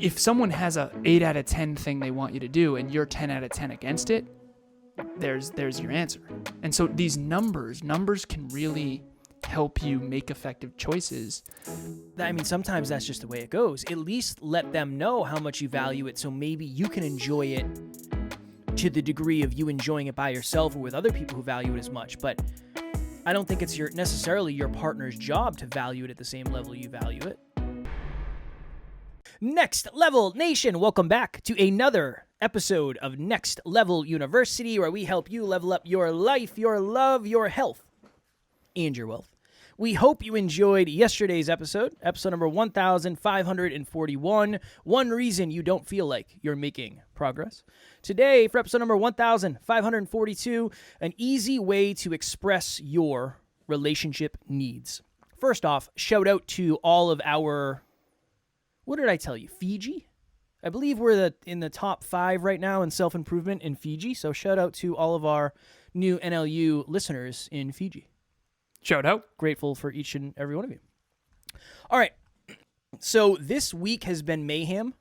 if someone has a 8 out of 10 thing they want you to do and you're 10 out of 10 against it, there's your answer. And so these numbers can really help you make effective choices. I mean, sometimes that's just the way it goes. At least let them know how much you value it, so maybe you can enjoy it to the degree of you enjoying it by yourself or with other people who value it as much. But I don't think it's necessarily your partner's job to value it at the same level you value it. Next Level Nation, welcome back to another episode of Next Level University, where we help you level up your life, your love, your health, and your wealth. We hope you enjoyed yesterday's episode number 1541, One Reason You Don't Feel Like You're Making Progress. Today, for episode number 1542, an easy way to express your relationship needs. First off, shout out to all of our, what did I tell you, Fiji? I believe we're in the top 5 right now in self-improvement in Fiji, so shout out to all of our new NLU listeners in Fiji. Shout out. Grateful for each and every one of you. All right. So this week has been mayhem,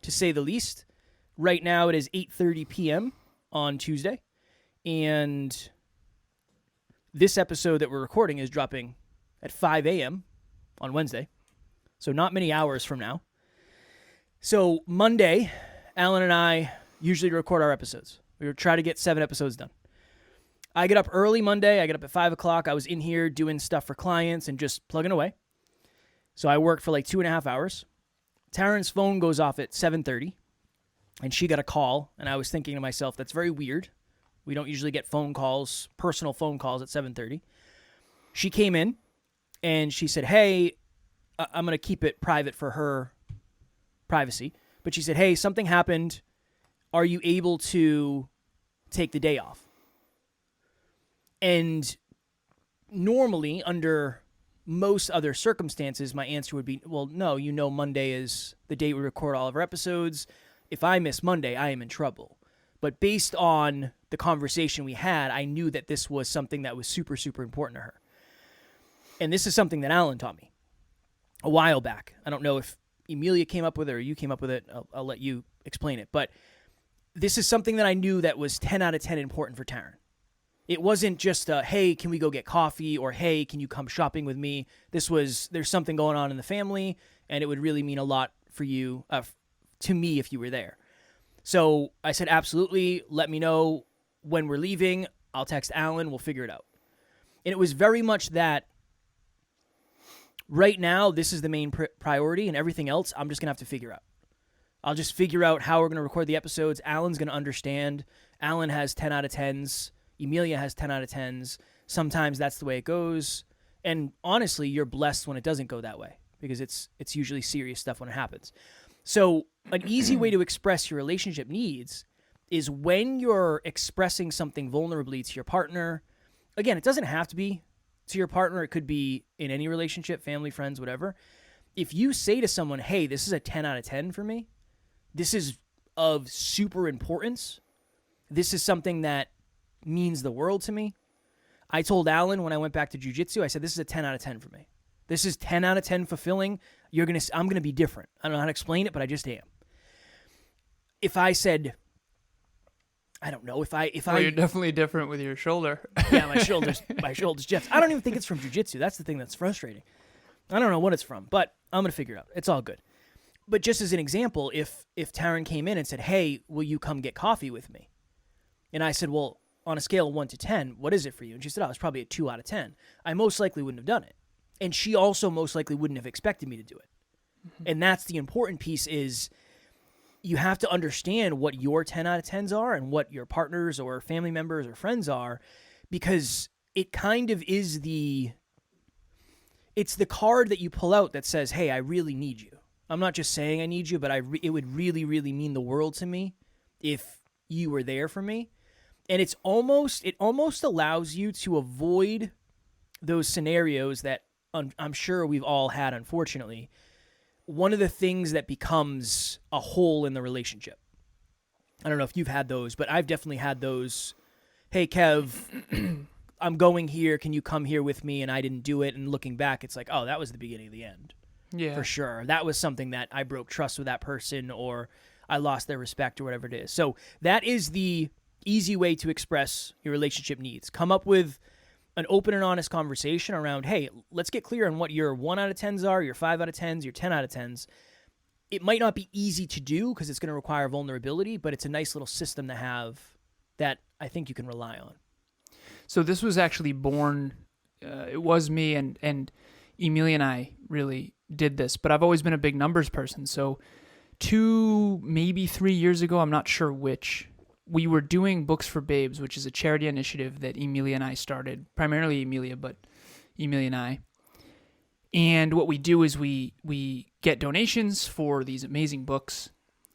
to say the least. Right now it is 8:30 p.m. on Tuesday. And this episode that we're recording is dropping at 5 a.m. on Wednesday. So not many hours from now. So Monday, Alan and I usually record our episodes. We try to get 7 episodes done. I get up early Monday. I get up at 5 o'clock. I was in here doing stuff for clients and just plugging away. So I worked for like 2.5 hours. Taryn's phone goes off at 7:30, and she got a call. And I was thinking to myself, that's very weird. We don't usually get phone calls, personal phone calls at 7:30. She came in, and she said, hey, I'm going to keep it private for her privacy. But she said, hey, something happened. Are you able to take the day off? And normally, under most other circumstances, my answer would be, well, no, Monday is the day we record all of our episodes. If I miss Monday, I am in trouble. But based on the conversation we had, I knew that this was something that was super, super important to her. And this is something that Alan taught me a while back. I don't know if Emilia came up with it or you came up with it. I'll let you explain it. But this is something that I knew that was 10 out of 10 important for Taryn. It wasn't just a, hey, can we go get coffee? Or, hey, can you come shopping with me? This was, there's something going on in the family, and it would really mean a lot for you, to me, if you were there. So I said, absolutely, let me know when we're leaving. I'll text Alan, we'll figure it out. And it was very much that right now, this is the main priority, and everything else I'm just going to have to figure out. I'll just figure out how we're going to record the episodes. Alan's going to understand. Alan has 10 out of 10s. Emilia has 10 out of 10s. Sometimes that's the way it goes. And honestly, you're blessed when it doesn't go that way, because it's usually serious stuff when it happens. So an easy way to express your relationship needs is when you're expressing something vulnerably to your partner. Again, it doesn't have to be to your partner. It could be in any relationship, family, friends, whatever. If you say to someone, hey, this is a 10 out of 10 for me, this is of super importance, this is something that means the world to me. I told Alan when I went back to jiu-jitsu, I said, this is a 10 out of 10 for me. This is 10 out of 10 fulfilling. I'm going to be different. I don't know how to explain it, but I just am. If I said, I don't know, you're definitely different with your shoulder. Yeah, my shoulder's jacked. I don't even think it's from jiu-jitsu. That's the thing that's frustrating. I don't know what it's from, but I'm going to figure it out. It's all good. But just as an example, if Taryn came in and said, hey, will you come get coffee with me? And I said, well, on a scale of 1 to 10, what is it for you? And she said, it's probably a 2 out of 10. I most likely wouldn't have done it. And she also most likely wouldn't have expected me to do it. Mm-hmm. And that's the important piece is you have to understand what your 10 out of 10s are and what your partners or family members or friends are, because it kind of is it's the card that you pull out that says, hey, I really need you. I'm not just saying I need you, but it would really, really mean the world to me if you were there for me. And it almost allows you to avoid those scenarios that I'm sure we've all had, unfortunately. One of the things that becomes a hole in the relationship. I don't know if you've had those, but I've definitely had those. Hey, Kev, I'm going here. Can you come here with me? And I didn't do it. And looking back, it's like, oh, that was the beginning of the end. Yeah. for sure. That was something that I broke trust with that person, or I lost their respect, or whatever it is. So that is the easy way to express your relationship needs. Come up with an open and honest conversation around, hey, let's get clear on what your 1 out of 10s are, your 5 out of 10s, your 10 out of 10s. It might not be easy to do because it's going to require vulnerability, but it's a nice little system to have that I think you can rely on. So this was actually born, it was me and Emilia and I really did this, but I've always been a big numbers person. So 2, maybe 3 years ago, I'm not sure which, we were doing Books for Babes, which is a charity initiative that Emilia and I started, primarily Emilia, but Emilia and I. And what we do is we get donations for these amazing books,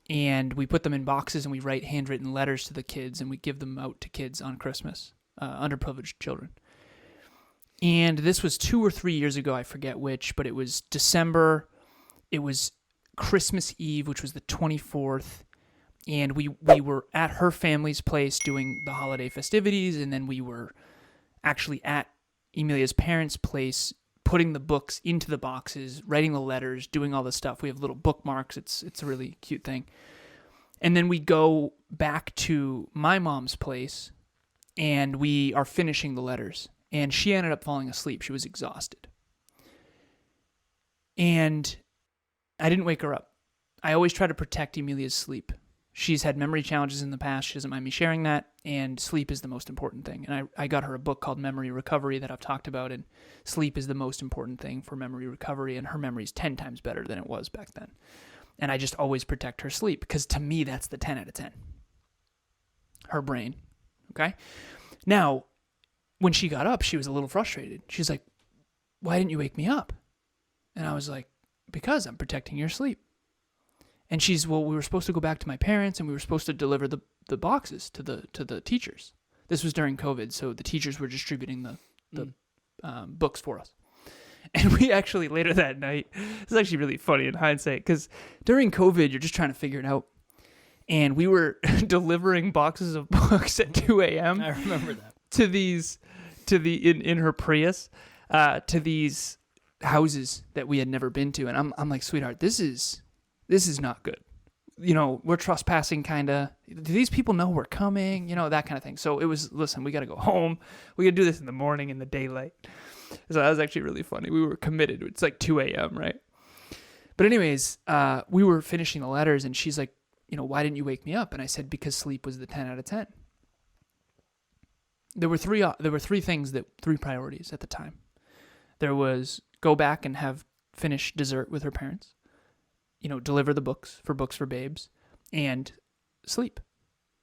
and we put them in boxes, and we write handwritten letters to the kids, and we give them out to kids on Christmas, underprivileged children. And this was 2 or 3 years ago, I forget which, but it was December. It was Christmas Eve, which was the 24th. And we were at her family's place doing the holiday festivities, and then we were actually at Emilia's parents' place putting the books into the boxes, writing the letters, doing all the stuff. We have little bookmarks. It's a really cute thing. And then we go back to my mom's place, and we are finishing the letters. And she ended up falling asleep. She was exhausted. And I didn't wake her up. I always try to protect Emilia's sleep. She's had memory challenges in the past. She doesn't mind me sharing that. And sleep is the most important thing. And I got her a book called Memory Recovery that I've talked about. And sleep is the most important thing for memory recovery. And her memory is 10 times better than it was back then. And I just always protect her sleep because to me, that's the 10 out of 10. Her brain. Okay? Now, when she got up, she was a little frustrated. She's like, why didn't you wake me up? And I was like, because I'm protecting your sleep. And she's, well, we were supposed to go back to my parents, and we were supposed to deliver the boxes to the teachers. This was during COVID, so the teachers were distributing the books for us. And we actually, later that night, this is actually really funny in hindsight, because during COVID, you're just trying to figure it out. And we were delivering boxes of books at 2 a.m. I remember that. In her Prius, to these houses that we had never been to. And I'm like, sweetheart, this is not good. You know, we're trespassing kind of. Do these people know we're coming? You know, that kind of thing. So it was, listen, we got to go home. We got to do this in the morning in the daylight. So that was actually really funny. We were committed. It's like 2 a.m., right? But anyways, we were finishing the letters, and she's like, you know, why didn't you wake me up? And I said, because sleep was the 10 out of 10. There were three priorities at the time. There was go back and have finish dessert with her parents, you know, deliver the books for Babes, and sleep.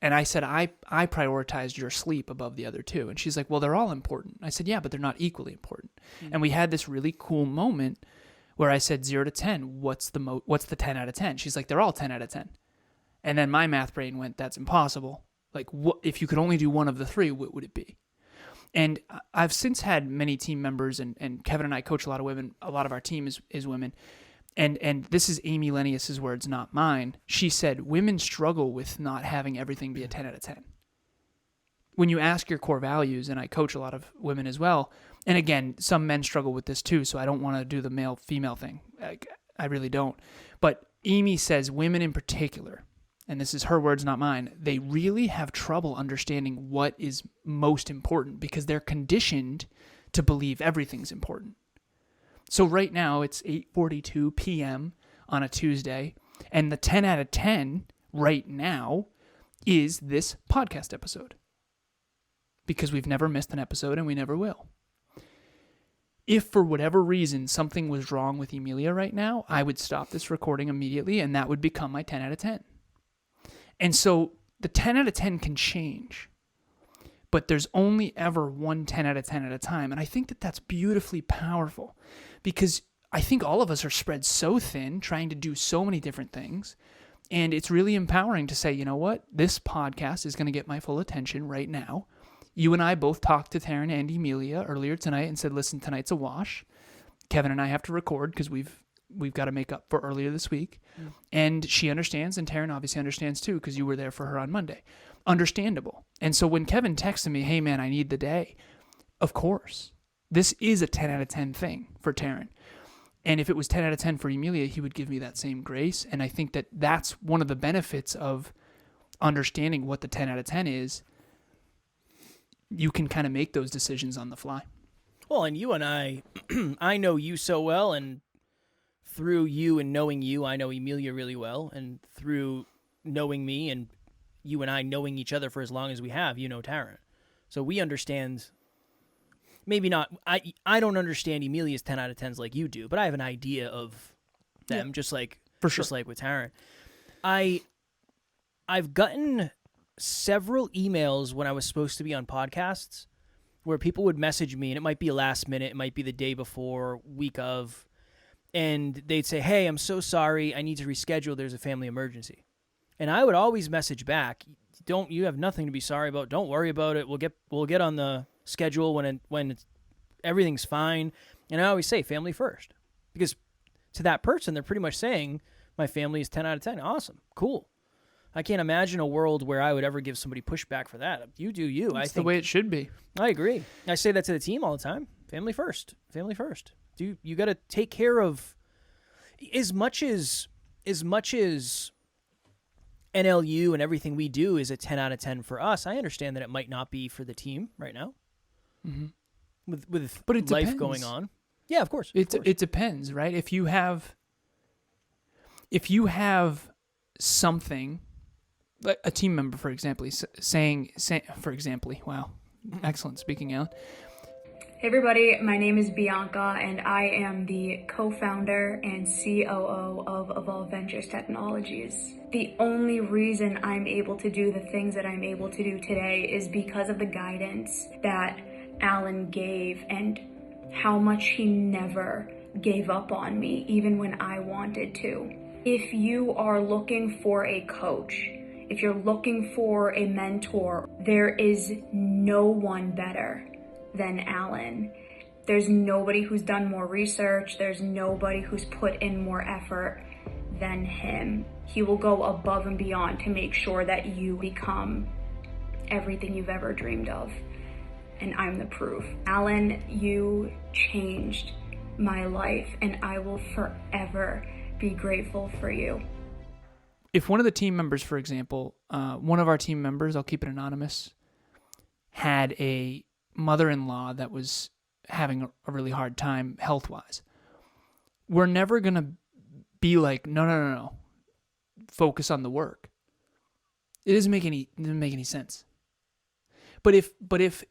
And I said, I prioritized your sleep above the other two. And she's like, well, they're all important. I said, yeah, but they're not equally important. Mm-hmm. And we had this really cool moment where I said 0 to 10, what's the 10 out of 10? She's like, they're all 10 out of 10. And then my math brain went, that's impossible. Like, what if you could only do one of the three, what would it be? And I've since had many team members, and Kevin and I coach a lot of women. A lot of our team is women. And this is Amy Lenius's words, not mine. She said, women struggle with not having everything be a 10 out of 10. When you ask your core values, and I coach a lot of women as well, and again, some men struggle with this too, so I don't want to do the male-female thing. I really don't. But Amy says women in particular, and this is her words, not mine, they really have trouble understanding what is most important because they're conditioned to believe everything's important. So right now it's 8:42 p.m. on a Tuesday, and the 10 out of 10 right now is this podcast episode because we've never missed an episode and we never will. If for whatever reason something was wrong with Emilia right now, I would stop this recording immediately and that would become my 10 out of 10. And so the 10 out of 10 can change, but there's only ever one 10 out of 10 at a time. And I think that that's beautifully powerful because I think all of us are spread so thin trying to do so many different things. And it's really empowering to say, you know what? This podcast is going to get my full attention right now. You and I both talked to Taryn and Emilia earlier tonight and said, listen, tonight's a wash. Kevin and I have to record because we've got to make up for earlier this week. Mm. And she understands, and Taryn obviously understands too, because you were there for her on Monday. Understandable. And so when Kevin texted me, hey man, I need the day, of course, this is a 10 out of 10 thing for Taryn. And if it was 10 out of 10 for Emilia, he would give me that same grace. And I think that that's one of the benefits of understanding what the 10 out of 10 is. You can kind of make those decisions on the fly. Well, and you and I, I know you so well, and through you and knowing you, I know Emilia really well, and through knowing me and you and I knowing each other for as long as we have, you know Taryn. So we understand, maybe not, I don't understand Emilia's 10 out of 10s like you do, but I have an idea of them, just like just like with Taryn. I've gotten several emails when I was supposed to be on podcasts where people would message me, and it might be last minute, it might be the day before, week of, and they'd say, "Hey, I'm so sorry, I need to reschedule, there's a family emergency." And I would always message back, you have nothing to be sorry about, don't worry about it, we'll get on the schedule when everything's fine. And I always say family first, because to that person, they're pretty much saying, my family is 10 out of 10. Awesome, cool. I can't imagine a world where I would ever give somebody pushback for that. You do you. That's the way it should be. I agree. I say that to the team all the time. Family first. Family first. You got to take care of as much as NLU and everything we do is a 10 out of 10 for us. I understand that it might not be for the team right now. Mm-hmm. With but it life depends. going on. Yeah, of course. It depends, right? If you have something, like a team member, for example, saying, for example, wow, excellent speaking, Alan. Hey everybody, my name is Bianca and I am the co-founder and COO of Evolve Ventures Technologies. The only reason I'm able to do the things that I'm able to do today is because of the guidance that Alan gave and how much he never gave up on me, even when I wanted to. If you are looking for a coach, if you're looking for a mentor, there is no one better than Alan. There's nobody who's done more research. There's nobody who's put in more effort than him. He will go above and beyond to make sure that you become everything you've ever dreamed of. And I'm the proof. Alan, you changed my life, and I will forever be grateful for you. If one of the team members, for example, one of our team members, I'll keep it anonymous, had a mother-in-law that was having a really hard time health-wise, we're never going to be like, no, focus on the work. It doesn't make any sense. But if,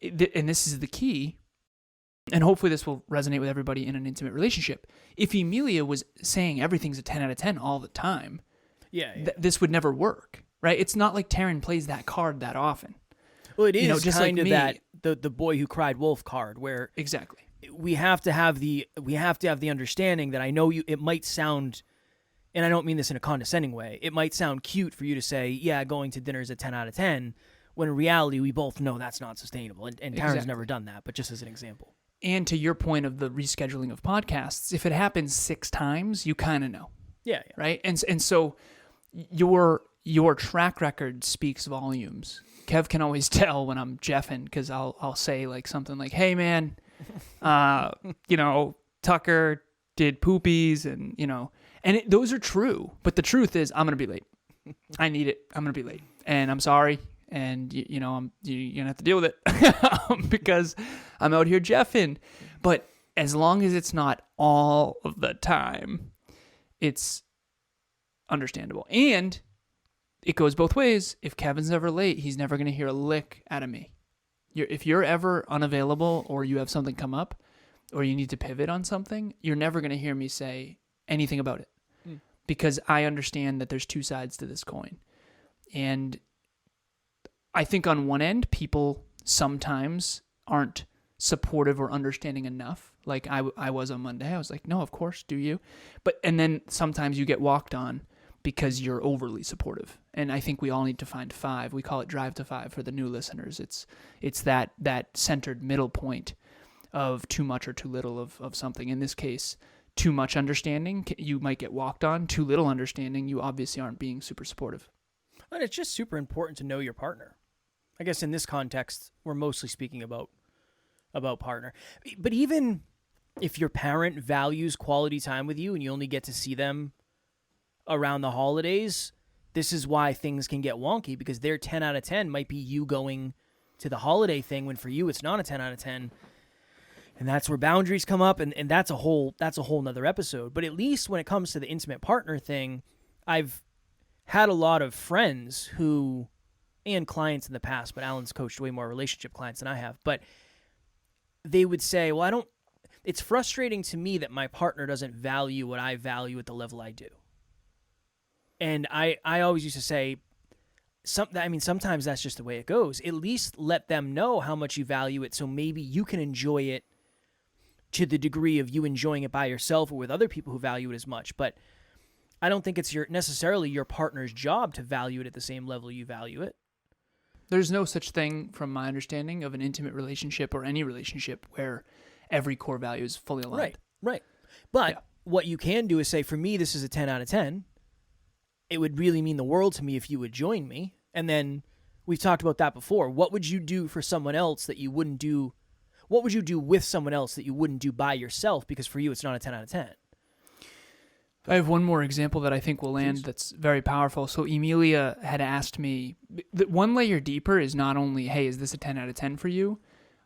and this is the key, and hopefully this will resonate with everybody in an intimate relationship, if Emilia was saying everything's a 10 out of 10 all the time, this would never work, right? It's not like Taryn plays that card that often. Well, it is just kind like of me, that the boy who cried wolf card, where exactly we have to have the understanding that I know you. It might sound, and I don't mean this in a condescending way, it might sound cute for you to say, yeah, going to dinner is a 10 out of 10, when in reality we both know that's not sustainable. And Taryn's never done that, but just as an example. And to your point of the rescheduling of podcasts, if it happens 6 times, you kind of know. Yeah. Right? And so your track record speaks volumes. Kev can always tell when I'm jeffing, because I'll say like something like, "Hey man, Tucker did poopies," and those are true. But the truth is, I'm gonna be late. I need it. I'm gonna be late, and I'm sorry. And you're gonna have to deal with it because I'm out here jeffing. But as long as it's not all of the time, it's understandable. And it goes both ways. If Kevin's ever late, he's never going to hear a lick out of me. If you're ever unavailable, or you have something come up, or you need to pivot on something, you're never going to hear me say anything about it, because I understand that there's 2 sides to this coin. And I think on one end, people sometimes aren't supportive or understanding enough. Like I was on Monday. I was like, no, of course, do you? And then sometimes you get walked on because you're overly supportive. And I think we all need to find 5. We call it drive to 5 for the new listeners. It's that centered middle point of too much or too little of something. In this case, too much understanding, you might get walked on. Too little understanding, you obviously aren't being super supportive. But it's just super important to know your partner. I guess in this context, we're mostly speaking about partner. But even if your parent values quality time with you and you only get to see them around the holidays, this is why things can get wonky, because their 10 out of 10 might be you going to the holiday thing when for you it's not a 10 out of 10. And that's where boundaries come up, and that's a whole nother episode. But at least when it comes to the intimate partner thing, I've had a lot of friends who, and clients in the past, but Alan's coached way more relationship clients than I have, but they would say, well, it's frustrating to me that my partner doesn't value what I value at the level I do. And I always used to say, sometimes that's just the way it goes. At least let them know how much you value it, so maybe you can enjoy it to the degree of you enjoying it by yourself or with other people who value it as much. But I don't think it's necessarily your partner's job to value it at the same level you value it. There's no such thing, from my understanding, of an intimate relationship or any relationship where every core value is fully aligned. Right. But what you can do is say, for me, this is a 10 out of 10. It would really mean the world to me if you would join me. And then we've talked about that before. What would you do for someone else that you wouldn't do? What would you do with someone else that you wouldn't do by yourself? Because for you, it's not a 10 out of 10. I have one more example that I think will land that's very powerful. So Emilia had asked me, one layer deeper is not only, hey, is this a 10 out of 10 for you,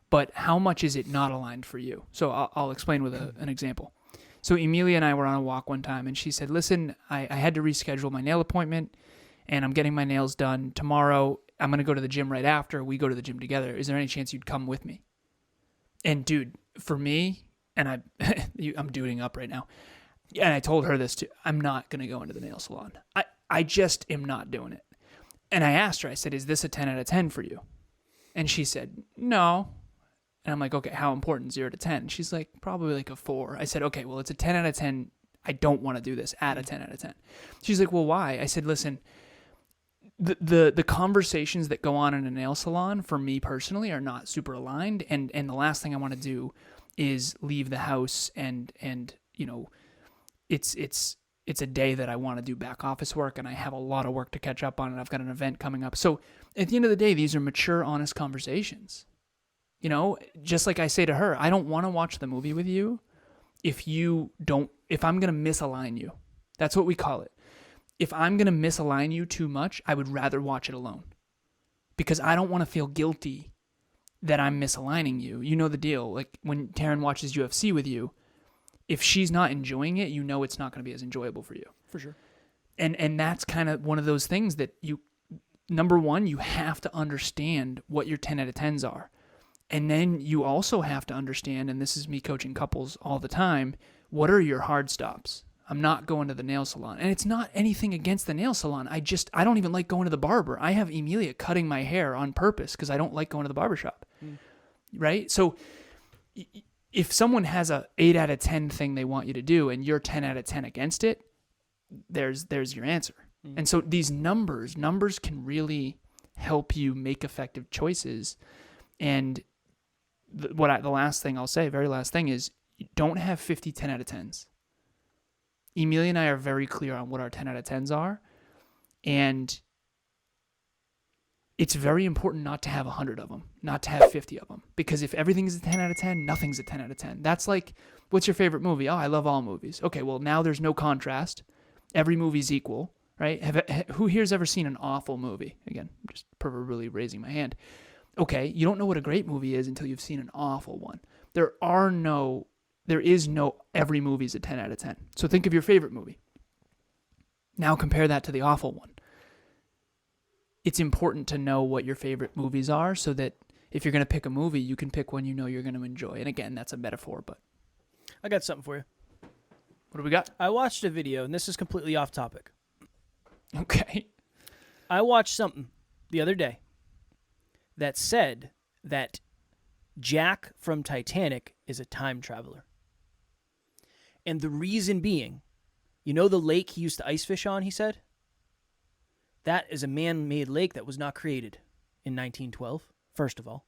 but how much is it not aligned for you? So I'll explain with an example. So Emilia and I were on a walk one time, and she said, listen, I had to reschedule my nail appointment, and I'm getting my nails done tomorrow. I'm going to go to the gym right after. We go to the gym together. Is there any chance you'd come with me? And dude, for me, and I'm doing up right now, and I told her this too, I'm not going to go into the nail salon. I just am not doing it. And I asked her, I said, is this a 10 out of 10 for you? And she said, no. And I'm like, okay, how important, 0 to 10? She's like, probably like a 4. I said, okay, well, it's a 10 out of 10. I don't want to do this at a 10 out of 10. She's like, well, why? I said, listen, the conversations that go on in a nail salon for me personally are not super aligned. And the last thing I want to do is leave the house and you know, it's a day that I want to do back office work, and I have a lot of work to catch up on, and I've got an event coming up. So at the end of the day, these are mature, honest conversations. You know, just like I say to her, I don't want to watch the movie with you if I'm going to misalign you. That's what we call it. If I'm going to misalign you too much, I would rather watch it alone, because I don't want to feel guilty that I'm misaligning you. You know the deal. Like when Taryn watches UFC with you, if she's not enjoying it, you know it's not going to be as enjoyable for you. For sure. And that's kind of one of those things that number one, you have to understand what your 10 out of 10s are. And then you also have to understand, and this is me coaching couples all the time, what are your hard stops? I'm not going to the nail salon. And it's not anything against the nail salon. I don't even like going to the barber. I have Emilia cutting my hair on purpose because I don't like going to the barbershop. Right? So if someone has a 8 out of 10 thing they want you to do and you're 10 out of 10 against it, there's your answer. And so these numbers can really help you make effective choices. And the last thing I'll say, very last thing, is you don't have 50 10 out of 10s. Emilia and I are very clear on what our 10 out of 10s are. And it's very important not to have 100 of them, not to have 50 of them. Because if everything's a 10 out of 10, nothing's a 10 out of 10. That's like, what's your favorite movie? Oh, I love all movies. Okay, well, now there's no contrast. Every movie's equal, right? Who here's ever seen an awful movie? Again, I'm just proverbially raising my hand. Okay, you don't know what a great movie is until you've seen an awful one. There is no every movie's a 10 out of 10. So think of your favorite movie. Now compare that to the awful one. It's important to know what your favorite movies are so that if you're going to pick a movie, you can pick one you know you're going to enjoy. And again, that's a metaphor, but I got something for you. What do we got? I watched a video, and this is completely off topic. Okay. I watched something the other day that said that Jack from Titanic is a time traveler. And the reason being, you know the lake he used to ice fish on, he said? That is a man-made lake that was not created in 1912, first of all.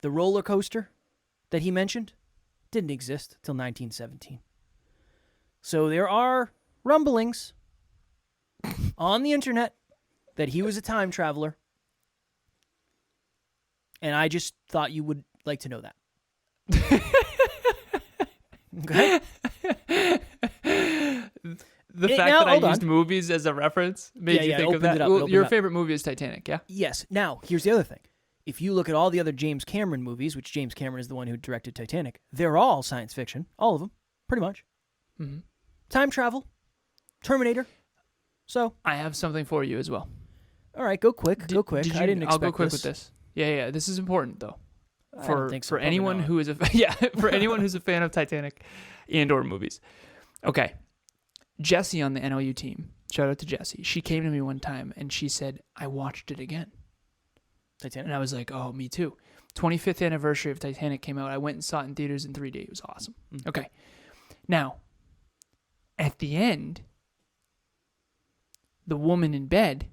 The roller coaster that he mentioned didn't exist till 1917. So there are rumblings on the internet that he was a time traveler. And I just thought you would like to know that. Okay. The fact now, that I hold used on. movies as a reference made you think of opened that. it up, Well, opened your it up. favorite movie is Titanic, yeah? Yes. Now, here's the other thing. If you look at all the other James Cameron movies, which James Cameron is the one who directed Titanic, they're all science fiction. All of them, pretty much. Mm-hmm. Time travel, Terminator. So, I have something for you as well. all right, go quick. Go quick. I didn't expect I'll go quick this. with this. Yeah. This is important though. I don't think so. For Probably anyone not. who is for anyone who's a fan of Titanic and/or movies. Okay, Jessie on the NLU team. Shout out to Jessie. She came to me one time and she said, "I watched it again." Titanic. And I was like, "Oh, me too." 25th anniversary of Titanic came out. I went and saw it in theaters in 3D. It was awesome. Mm. Okay, now at the end, the woman in bed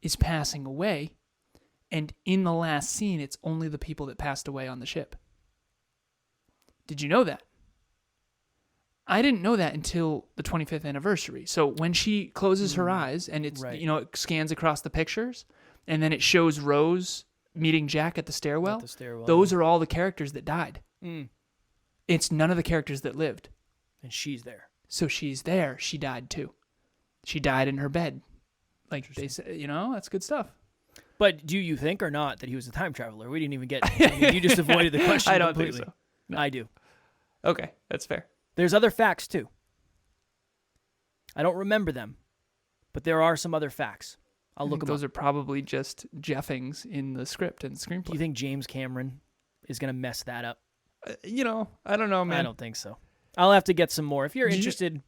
is passing away. And in the last scene, it's only the people that passed away on the ship. Did you know that? I didn't know that until the 25th anniversary. So when she closes her eyes and it's Right. it scans across the pictures, and then it shows Rose meeting Jack at the stairwell. At the stairwell. Those are all the characters that died. Mm. It's none of the characters that lived. And she's there. So she's there. She died too. She died in her bed. Like they said, that's good stuff. But do you think or not that he was a time traveler? We didn't even get. I mean, you just avoided the question. I don't completely. think so. No. I do. Okay, that's fair. There's other facts too. I don't remember them, but there are some other facts. I'll I look think them those up. are probably just Jeffings in the script and Do screenplay. you think James Cameron is going to mess that up? I don't know, man. I don't think so. I'll have to get some more. If you're Did you- interested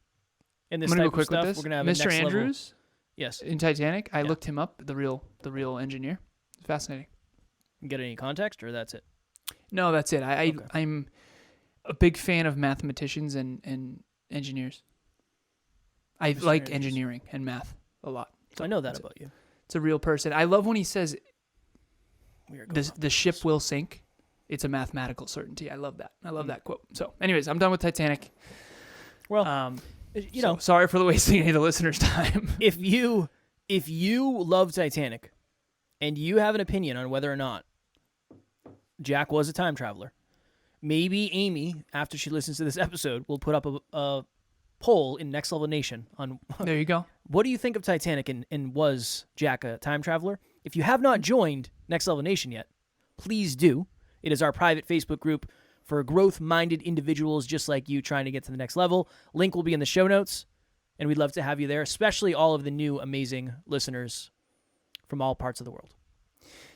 in this I'm type gonna go of quick stuff, with this. we're going to have Mr. a next Andrews level. Yes. in Titanic. I Yeah. looked him up. The real engineer. Fascinating. Get any context, or that's it? No, that's it. Okay. I'm a big fan of mathematicians and engineers. I Mr. like Andrews. engineering and math a lot. I know that that's about you. It's a real person. I love when he says We are going the ship will sink. It's a mathematical certainty. I love that. I love that quote. So, anyways, I'm done with Titanic. Well, Sorry for the wasting any of the listeners' time. if you love Titanic and you have an opinion on whether or not Jack was a time traveler, maybe Amy, after she listens to this episode, will put up a poll in Next Level Nation on There you go. what do you think of Titanic and was Jack a time traveler? If you have not joined Next Level Nation yet, please do. It is our private Facebook group for growth-minded individuals just like you trying to get to the next level. Link will be in the show notes, and we'd love to have you there, especially all of the new amazing listeners from all parts of the world.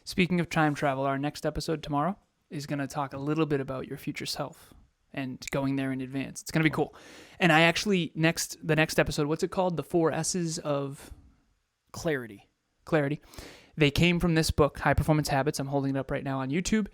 Speaking of time travel, our next episode tomorrow is going to talk a little bit about your future self and going there in advance. It's going to be cool. And I actually, the next episode, what's it called? The 4 S's of Clarity. They came from this book, High Performance Habits. I'm holding it up right now on YouTube.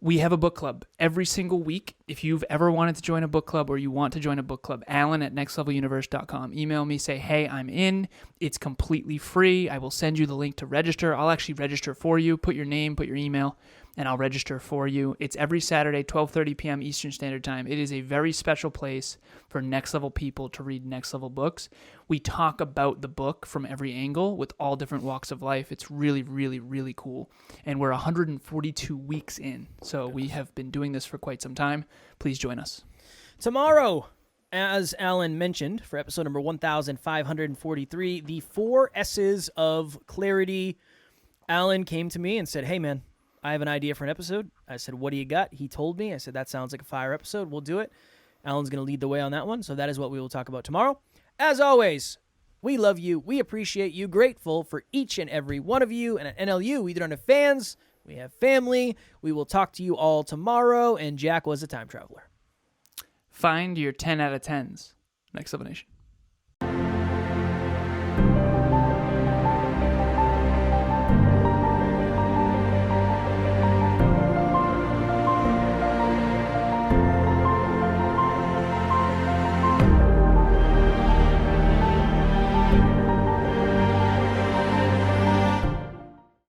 We have a book club every single week. If you've ever wanted to join a book club or you want to join a book club, Alan@nextleveluniverse.com. Email me, say, hey, I'm in. It's completely free. I will send you the link to register. I'll actually register for you. Put your name, put your email, and I'll register for you. It's every Saturday, 12:30 p.m. Eastern Standard Time. It is a very special place for next level people to read next level books. We talk about the book from every angle with all different walks of life. It's really, really, really cool. And we're 142 weeks in. So we have been doing this for quite some time. Please join us. Tomorrow, as Alan mentioned, for episode number 1543, the 4 S's of Clarity. Alan came to me and said, hey, man, I have an idea for an episode. I said, what do you got? He told me. I said, that sounds like a fire episode. We'll do it. Alan's going to lead the way on that one. So that is what we will talk about tomorrow. As always, we love you. We appreciate you. Grateful for each and every one of you. And at NLU, we don't have fans. We have family. We will talk to you all tomorrow. And Jack was a time traveler. Find your 10 out of 10s. Next Level Nation.